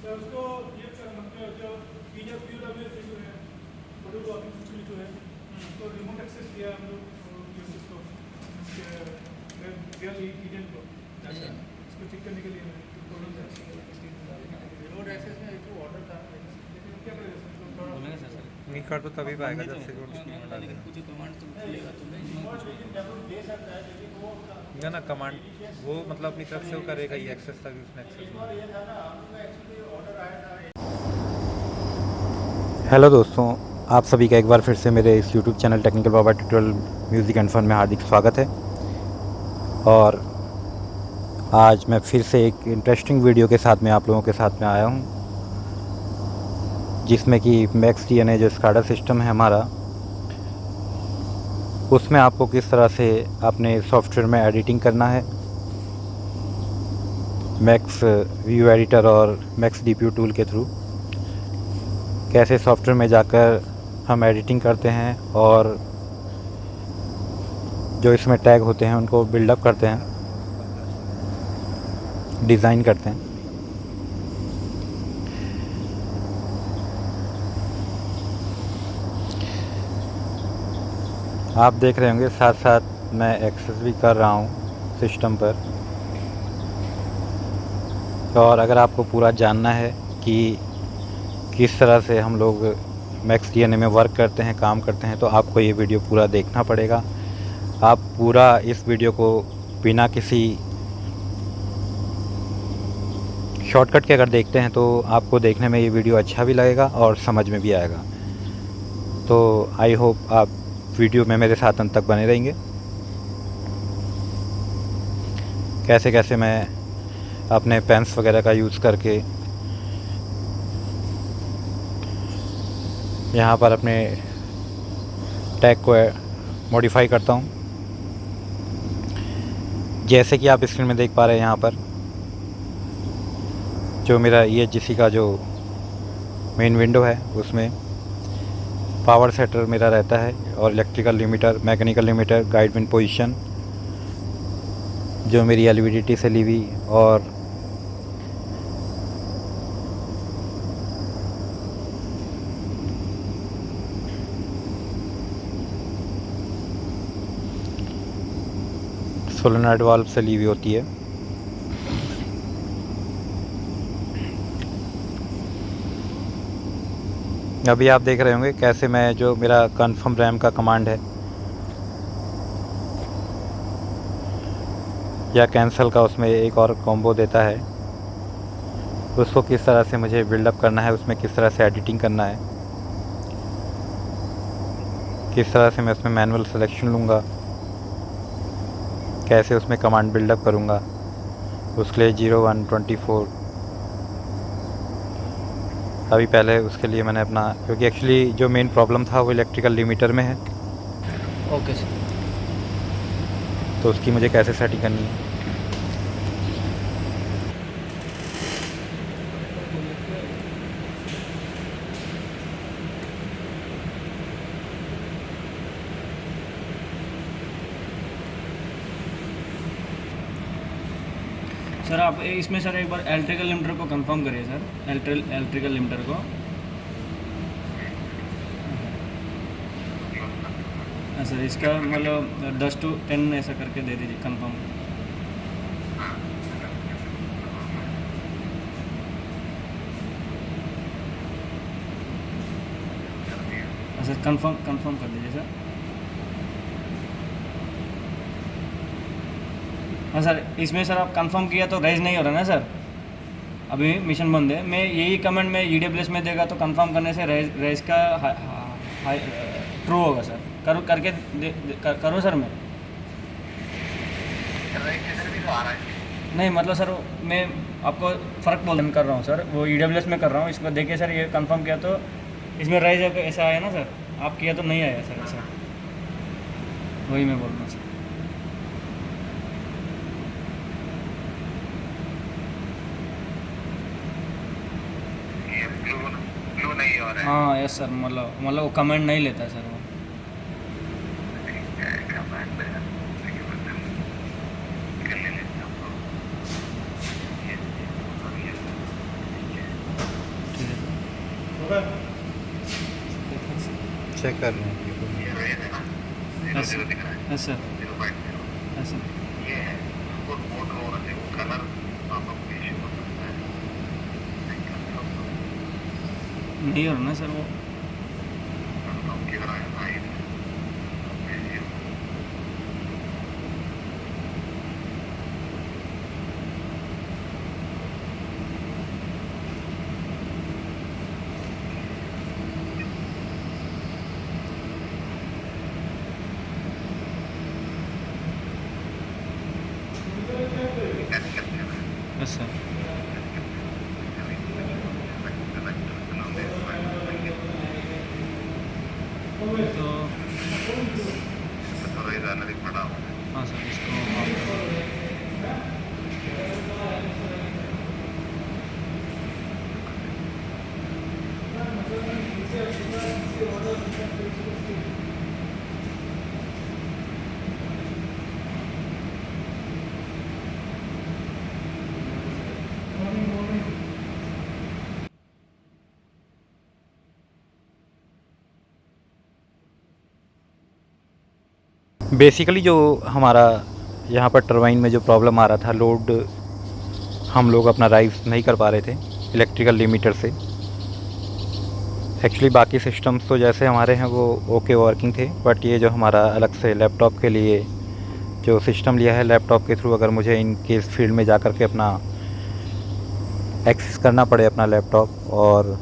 Sir उसको ये जो PWS जो है प्रोडक्ट ऑफिस सिस्टम जो है उसको रिमोट एक्सेस दिया हम लोग इसको एजेंट को इसको चेक करने के लिए रिमोट एक्सेस में जो ऑर्डर था क्या करेगा सर बोलेंगे सर नहीं कर तो तभी पाएगा जब सिक्योरिटी में डाल देना। कुछ कमांड तो मिलेगा तो नहीं ना ना कमांड वो मतलब अपनी तरफ से वो करेगा ही एक्सेस तक उसने एक्सेस। हेलो दोस्तों, आप सभी का एक बार फिर से मेरे इस YouTube channel technical Baba tutorial music and fun में हार्दिक स्वागत है। और आज मैं फिर से एक इंटरेस्टिंग वीडियो के साथ में आप लोगों के साथ में आया हूँ, जिसमें कि मैक्स TNA जो स्काडा सिस्टम है हमारा, उसमें आपको किस तरह से अपने सॉफ्टवेयर में एडिटिंग करना है। मैक्स व्यू एडिटर और मैक्स DPU टूल के थ्रू कैसे सॉफ्टवेयर में जाकर हम एडिटिंग करते हैं और जो इसमें टैग होते हैं उनको बिल्डअप करते हैं, डिज़ाइन करते हैं। आप देख रहे होंगे साथ साथ मैं एक्सेस भी कर रहा हूँ सिस्टम पर। और अगर आपको पूरा जानना है कि किस तरह से हम लोग मैक्स TNA में वर्क करते हैं, काम करते हैं, तो आपको ये वीडियो पूरा देखना पड़ेगा। आप पूरा इस वीडियो को बिना किसी शॉर्टकट के अगर देखते हैं तो आपको देखने में ये वीडियो अच्छा भी लगेगा और समझ में भी आएगा। तो आई होप आप वीडियो में मेरे साथ अंत तक बने रहेंगे। कैसे कैसे मैं अपने पेन्स वगैरह का यूज़ करके यहाँ पर अपने टैग को मॉडिफाई करता हूँ। जैसे कि आप स्क्रीन में देख पा रहे हैं, यहाँ पर जो मेरा EHGC का जो मेन विंडो है उसमें पावर सेटर मेरा रहता है, और electrical limiter, mechanical limiter, guide wind position जो मेरी LVDT से ली हुई, और सोलेनॉइड वाल्व से ली हुई होती है। अभी आप देख रहे होंगे कैसे मैं जो मेरा कन्फर्म रैम का कमांड है या कैंसिल का, उसमें एक और कॉम्बो देता है, उसको किस तरह से मुझे बिल्डअप करना है, उसमें किस तरह से एडिटिंग करना है, किस तरह से मैं उसमें मैनुअल सिलेक्शन लूँगा, कैसे उसमें कमांड बिल्डअप करूँगा, उसके लिए 0124 अभी पहले उसके लिए मैंने अपना, क्योंकि एक्चुअली जो मेन प्रॉब्लम था वो इलेक्ट्रिकल लिमिटर में है। Okay sir. तो उसकी मुझे कैसे सेटिंग करनी है। सर आप इसमें सर एक बार इलेक्ट्रिकल लिमिटर को कंफर्म करिए सर, इलेक्ट्रिकल लिमिटर को। हाँ सर, इसका मतलब 10 to 10 ऐसा करके दे दीजिए कंफर्म। हाँ सर, कंफर्म कर दीजिए सर। हाँ सर, इसमें सर आप कंफर्म किया तो रेज नहीं हो रहा ना सर, अभी मिशन बंद है। मैं यही कमेंट में EWS में देगा तो कंफर्म करने से रेज का ट्रू होगा सर। करके करूँ सर मैं? नहीं मतलब सर मैं आपको फ़र्क बोल कर रहा हूँ सर, वो EWS में कर रहा हूँ। इसको देखिए सर, ये कंफर्म किया तो इसमें रेज ऐसा आया ना सर, आप किया तो नहीं आया सर ऐसा, वही मैं बोल रहा हूँ सर। हाँ यस सर, मतलब वो कमेंट नहीं लेता सर वो। रहा है चेक कर रहे हैं ऐसा ऐसा नहीं हो रहा ना सर वो ऐसा तो हाँ सर इसको ऑफ करो। बेसिकली जो हमारा यहाँ पर टरबाइन में जो प्रॉब्लम आ रहा था, लोड हम लोग अपना राइज नहीं कर पा रहे थे इलेक्ट्रिकल लिमिटर से। एक्चुअली बाकी सिस्टम्स तो जैसे हमारे हैं वो ओके वर्किंग थे, बट ये जो हमारा अलग से लैपटॉप के लिए जो सिस्टम लिया है, लैपटॉप के थ्रू अगर मुझे इन केस फील्ड में जा कर के अपना एक्सेस करना पड़े अपना लैपटॉप, और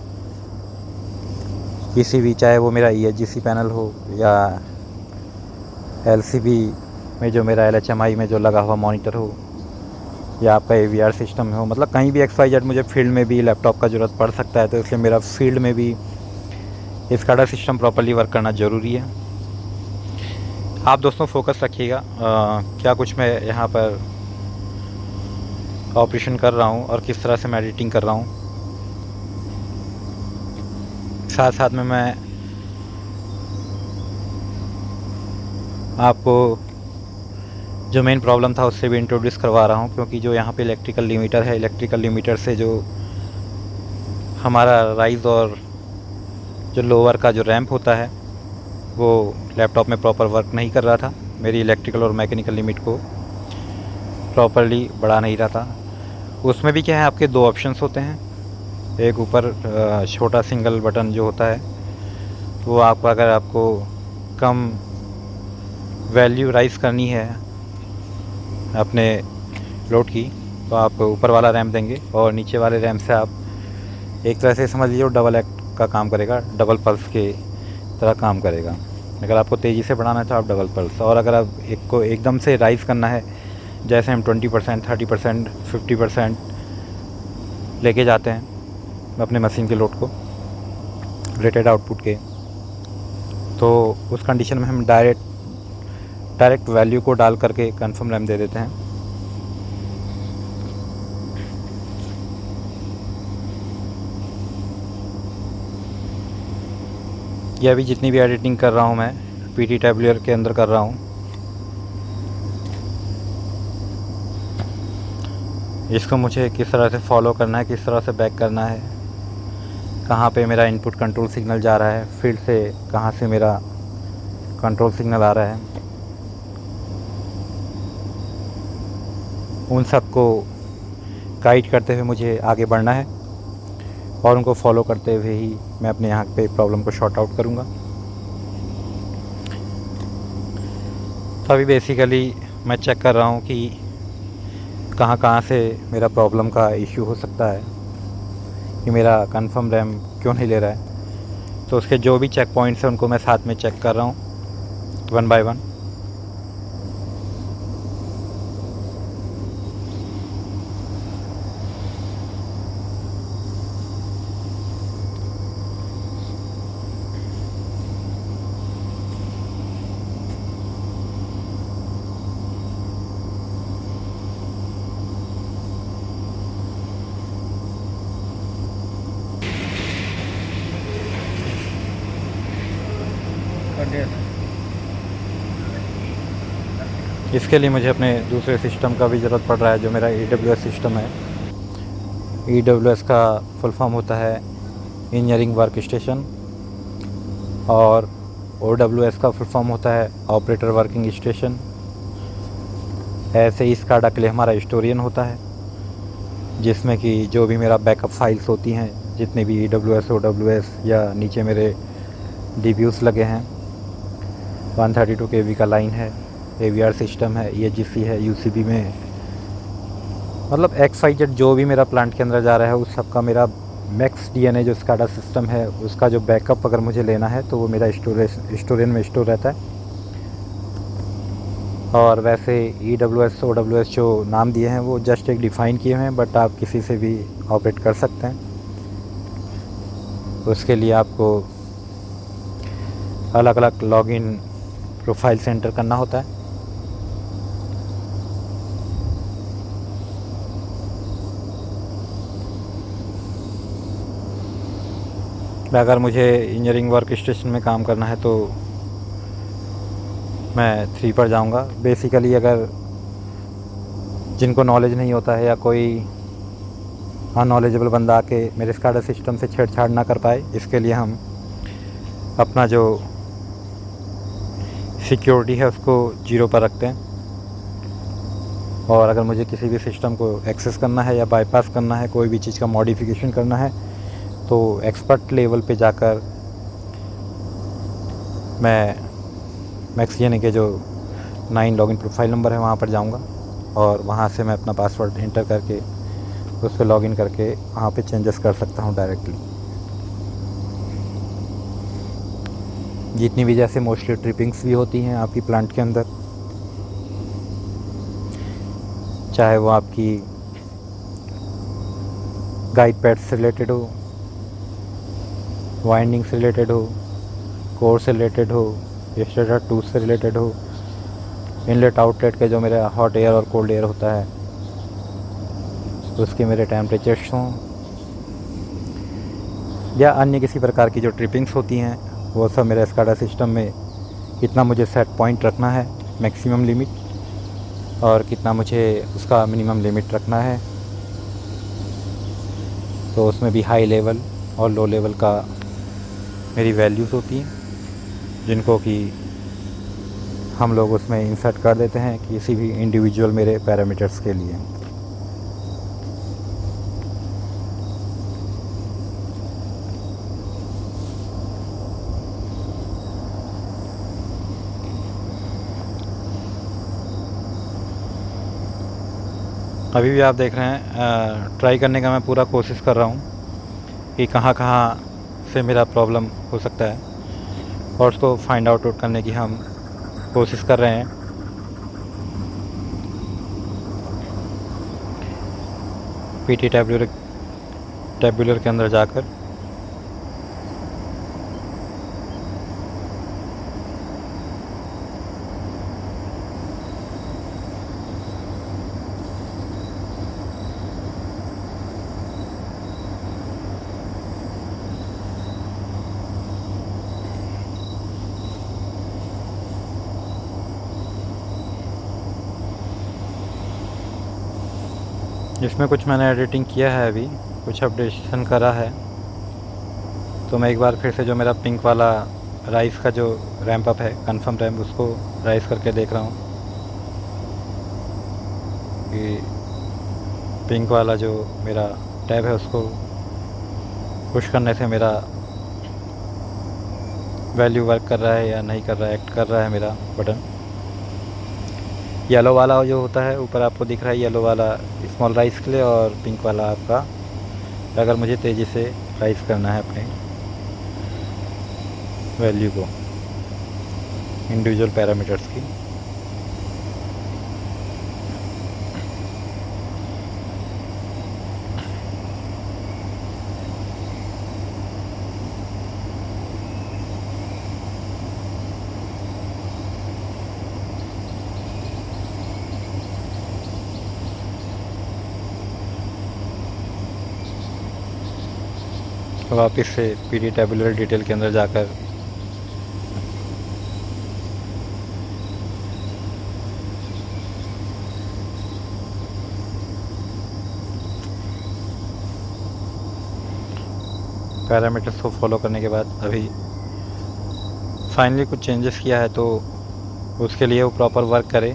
किसी भी, चाहे वो मेरा EHGC पैनल हो या LCB में जो मेरा LHMI में जो लगा हुआ मॉनिटर हो, या आपका AVR सिस्टम हो, मतलब कहीं भी XYZ मुझे फील्ड में भी लैपटॉप का ज़रूरत पड़ सकता है, तो इसलिए मेरा फील्ड में भी SCADA सिस्टम प्रॉपर्ली वर्क करना ज़रूरी है। आप दोस्तों फोकस रखिएगा क्या कुछ मैं यहाँ पर ऑपरेशन कर रहा हूँ और किस तरह से मैं एडिटिंग कर रहा हूँ। साथ साथ में मैं आपको जो मेन प्रॉब्लम था उससे भी इंट्रोड्यूस करवा रहा हूँ, क्योंकि जो यहाँ पे इलेक्ट्रिकल लिमिटर है, इलेक्ट्रिकल लिमिटर से जो हमारा राइज और जो लोअर का जो रैंप होता है वो लैपटॉप में प्रॉपर वर्क नहीं कर रहा था। मेरी इलेक्ट्रिकल और मैकेनिकल लिमिट को प्रॉपरली बढ़ा नहीं रहा था। उसमें भी क्या है, आपके दो ऑप्शंस होते हैं। एक ऊपर छोटा सिंगल बटन जो होता है वो आपका, अगर आपको कम वैल्यू राइज करनी है अपने लोड की, तो आप ऊपर वाला रैम देंगे और नीचे वाले रैम से आप एक तरह से समझ लीजिए डबल एक्ट का काम करेगा, डबल पल्स के तरह काम करेगा। अगर आपको तेज़ी से बढ़ाना है तो आप डबल पल्स, और अगर आप एक को एकदम से राइज़ करना है, जैसे हम 20%, 30%, 50% लेके जाते हैं अपने मशीन के लोड को रेटेड आउटपुट के, तो उस कंडीशन में हम डायरेक्ट वैल्यू को डाल करके कंफर्म रैम दे देते हैं। यह भी जितनी भी एडिटिंग कर रहा हूँ मैं PT टैबुलर के अंदर कर रहा हूँ। इसको मुझे किस तरह से फॉलो करना है, किस तरह से बैक करना है, कहाँ पे मेरा इनपुट कंट्रोल सिग्नल जा रहा है, फील्ड से कहाँ से मेरा कंट्रोल सिग्नल आ रहा है, उन सब को गाइड करते हुए मुझे आगे बढ़ना है और उनको फॉलो करते हुए ही मैं अपने यहाँ पे प्रॉब्लम को शॉर्ट आउट करूँगा। तो अभी बेसिकली मैं चेक कर रहा हूँ कि कहाँ से मेरा प्रॉब्लम का इश्यू हो सकता है, कि मेरा कंफर्म रैम क्यों नहीं ले रहा है। तो उसके जो भी चेक पॉइंट्स हैं उनको मैं साथ में चेक कर रहा हूँ 1 बाय 1। कर दिया था। इसके लिए मुझे अपने दूसरे सिस्टम का भी ज़रूरत पड़ रहा है, जो मेरा AWS सिस्टम है। AWS का फुल फॉर्म होता है इंजीनियरिंग वर्क स्टेशन, और OWS का फुल फॉर्म होता है ऑपरेटर वर्किंग स्टेशन। ऐसे ही स्काडा के लिए हमारा हिस्टोरियन होता है, जिसमें कि जो भी मेरा बैकअप फाइल्स होती हैं, जितने भी EWS OWS या नीचे मेरे DBUs लगे हैं, 132 kV का लाइन है, AVR सिस्टम है, EHGC है, UCB में, मतलब XYZ जो भी मेरा प्लांट के अंदर जा रहा है उस सब का मेरा मैक्स DNA जो स्काडा सिस्टम है उसका जो बैकअप अगर मुझे लेना है तो वो मेरा स्टोरेज में स्टोर रहता है। और वैसे EWS OWS जो नाम दिए हैं वो जस्ट एक डिफ़ाइन किए हुए हैं, बट आप किसी से भी ऑपरेट कर सकते हैं। उसके लिए आपको अलग अलग लॉगिन प्रोफाइल से एंटर करना होता है। अगर मुझे इंजीनियरिंग वर्क स्टेशन में काम करना है तो मैं 3 पर जाऊंगा। बेसिकली अगर जिनको नॉलेज नहीं होता है या कोई अननॉलेजेबल बंदा आके मेरे स्काडा सिस्टम से छेड़छाड़ ना कर पाए, इसके लिए हम अपना जो सिक्योरिटी है उसको 0 पर रखते हैं। और अगर मुझे किसी भी सिस्टम को एक्सेस करना है या बाईपास करना है, कोई भी चीज़ का मॉडिफिकेशन करना है, तो एक्सपर्ट लेवल पे जाकर मैं मैक्सडीएनए के जो 9 लॉगिन प्रोफाइल नंबर है वहाँ पर जाऊँगा और वहाँ से मैं अपना पासवर्ड एंटर करके उस पर लॉगिन करके वहाँ पे चेंजेस कर सकता हूँ डायरेक्टली। जितनी भी जैसे मोस्टली ट्रिपिंग्स भी होती हैं आपकी प्लांट के अंदर, चाहे वो आपकी गाइड पैड से रिलेटेड हो, वाइंडिंग से रिलेटेड हो, कोर से रिलेटेड हो, स्टार्टर टूल से रिलेटेड हो, इनलेट आउटलेट के जो मेरा हॉट एयर और कोल्ड एयर होता है उसके मेरे टेम्परेचर्स हों, या अन्य किसी प्रकार की जो ट्रिपिंग्स होती हैं वो सब मेरे स्काडा सिस्टम में कितना मुझे सेट पॉइंट रखना है मैक्सिमम लिमिट, और कितना मुझे उसका मिनिमम लिमिट रखना है। तो उसमें भी हाई लेवल और लो लेवल का मेरी वैल्यूज़ होती हैं, जिनको कि हम लोग उसमें इंसर्ट कर देते हैं किसी भी इंडिविजुअल मेरे पैरामीटर्स के लिए। अभी भी आप देख रहे हैं, ट्राई करने का मैं पूरा कोशिश कर रहा हूँ कि कहाँ कहाँ से मेरा प्रॉब्लम हो सकता है, और उसको फाइंड आउट करने की हम कोशिश कर रहे हैं। PT टैब्यूलर के अंदर जाकर इसमें कुछ मैंने एडिटिंग किया है, अभी कुछ अपडेशन करा है, तो मैं एक बार फिर से जो मेरा पिंक वाला राइस का जो रैंप अप है कंफर्म रैंप, उसको राइस करके देख रहा हूँ कि पिंक वाला जो मेरा टैब है उसको पुश करने से मेरा वैल्यू वर्क कर रहा है या नहीं कर रहा है, एक्ट कर रहा है मेरा बटन। येलो वाला जो होता है ऊपर आपको दिख रहा है, येलो वाला स्मॉल राइस के लिए, और पिंक वाला आपका अगर मुझे तेज़ी से राइस करना है अपने वैल्यू को इंडिविजुअल पैरामीटर्स की। वापस से PD टैबुलर डिटेल के अंदर जाकर पैरामीटर्स को फॉलो करने के बाद अभी फाइनली कुछ चेंजेस किया है, तो उसके लिए वो प्रॉपर वर्क करे।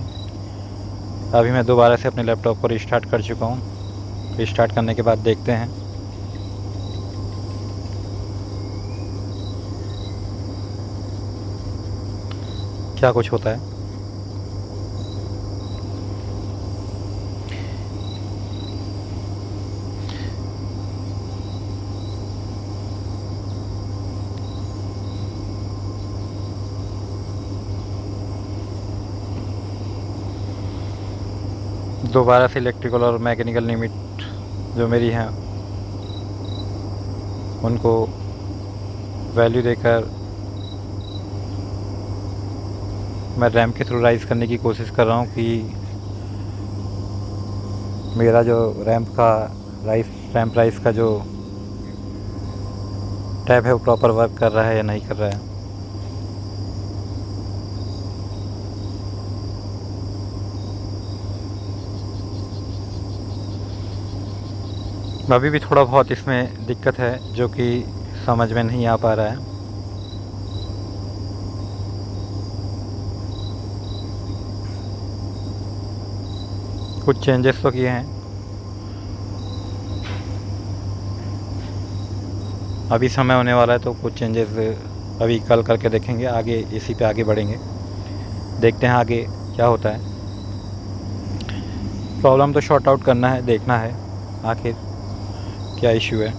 अभी मैं दोबारा से अपने लैपटॉप को रिस्टार्ट कर चुका हूँ। रिस्टार्ट करने के बाद देखते हैं क्या कुछ होता है। दोबारा से इलेक्ट्रिकल और मैकेनिकल लिमिट जो मेरी हैं उनको वैल्यू देकर मैं रैम के थ्रू राइज़ करने की कोशिश कर रहा हूँ कि मेरा जो रैम प्राइस का जो टैब है वो प्रॉपर वर्क कर रहा है या नहीं कर रहा है। अभी भी थोड़ा बहुत इसमें दिक्कत है जो कि समझ में नहीं आ पा रहा है। कुछ चेंजेस तो किए हैं, अभी समय होने वाला है तो कुछ चेंजेस अभी कल करके देखेंगे, आगे इसी पे आगे बढ़ेंगे, देखते हैं आगे क्या होता है। प्रॉब्लम तो शॉर्ट आउट करना है, देखना है आखिर क्या इशू है।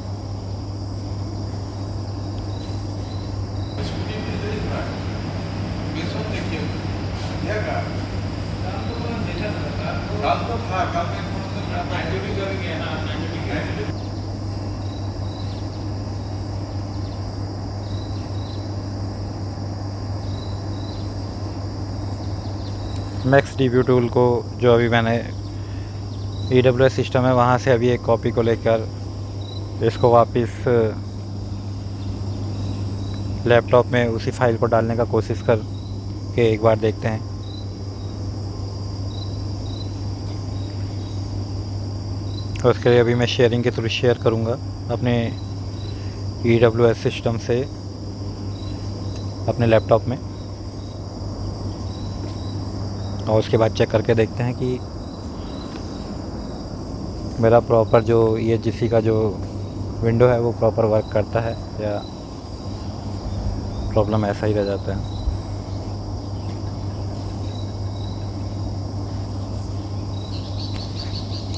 मैक्स डीबी टूल को जो अभी मैंने AWS सिस्टम है वहाँ से अभी एक कॉपी को लेकर इसको वापस लैपटॉप में उसी फाइल को डालने का कोशिश करके एक बार देखते हैं। उसके लिए अभी मैं शेयरिंग के थ्रू शेयर करूँगा अपने AWS सिस्टम से अपने लैपटॉप में, और उसके बाद चेक करके देखते हैं कि मेरा प्रॉपर जो EHGC का जो विंडो है वो प्रॉपर वर्क करता है या प्रॉब्लम ऐसा ही रह जाता है।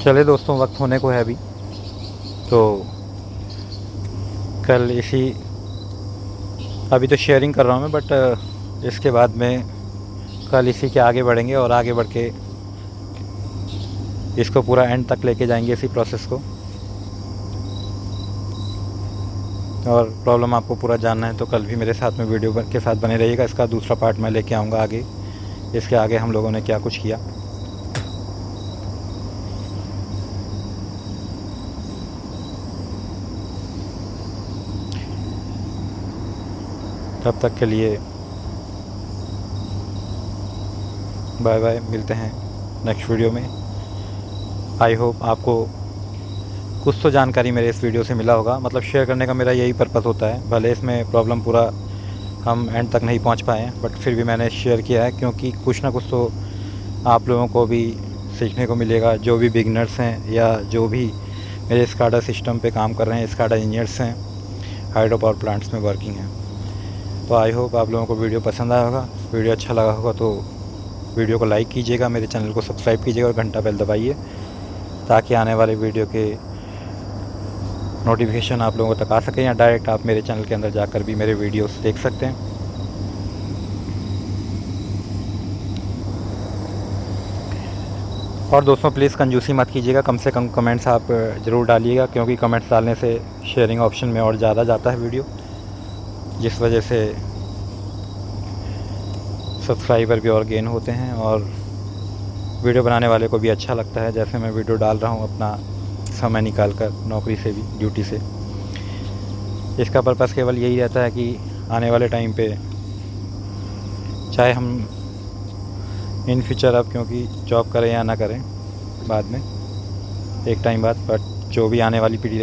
चलिए दोस्तों, वक्त होने को है अभी, तो कल अभी तो शेयरिंग कर रहा हूँ मैं, बट इसके बाद में कल इसी के आगे बढ़ेंगे और आगे बढ़ के इसको पूरा एंड तक लेके जाएंगे इसी प्रोसेस को। और प्रॉब्लम आपको पूरा जानना है तो कल भी मेरे साथ में वीडियो के साथ बने रहिएगा। इसका दूसरा पार्ट मैं लेके आऊँगा आगे, इसके आगे हम लोगों ने क्या कुछ किया। तब तक के लिए बाय बाय, मिलते हैं नेक्स्ट वीडियो में। आई होप आपको कुछ तो जानकारी मेरे इस वीडियो से मिला होगा, मतलब शेयर करने का मेरा यही पर्पस होता है। भले इसमें प्रॉब्लम पूरा हम एंड तक नहीं पहुंच पाए हैं, बट फिर भी मैंने शेयर किया है क्योंकि कुछ ना कुछ तो आप लोगों को भी सीखने को मिलेगा, जो भी बिगनर्स हैं या जो भी मेरे SCADA सिस्टम पे काम कर रहे हैं, SCADA इंजीनियर्स हैं, हाइड्रो पावर प्लांट्स में वर्किंग हैं। तो आई होप आप लोगों को वीडियो पसंद आया होगा। वीडियो अच्छा लगा होगा तो वीडियो को लाइक कीजिएगा, मेरे चैनल को सब्सक्राइब कीजिएगा और घंटा बेल दबाइए ताकि आने वाले वीडियो के नोटिफिकेशन आप लोगों तक आ सके, या डायरेक्ट आप मेरे चैनल के अंदर जाकर भी मेरे वीडियोस देख सकते हैं। और दोस्तों प्लीज़ कंजूसी मत कीजिएगा, कम से कम कमेंट्स आप ज़रूर डालिएगा, क्योंकि कमेंट्स डालने से शेयरिंग ऑप्शन में और ज़्यादा जाता है वीडियो, जिस वजह से सब्सक्राइबर भी और गेन होते हैं और वीडियो बनाने वाले को भी अच्छा लगता है। जैसे मैं वीडियो डाल रहा हूँ अपना समय निकाल कर, नौकरी से भी, ड्यूटी से। इसका पर्पस केवल यही रहता है कि आने वाले टाइम पे चाहे हम इन फ्यूचर अब क्योंकि जॉब करें या ना करें बाद में एक टाइम बाद, बट जो भी आने वाली पीढ़ी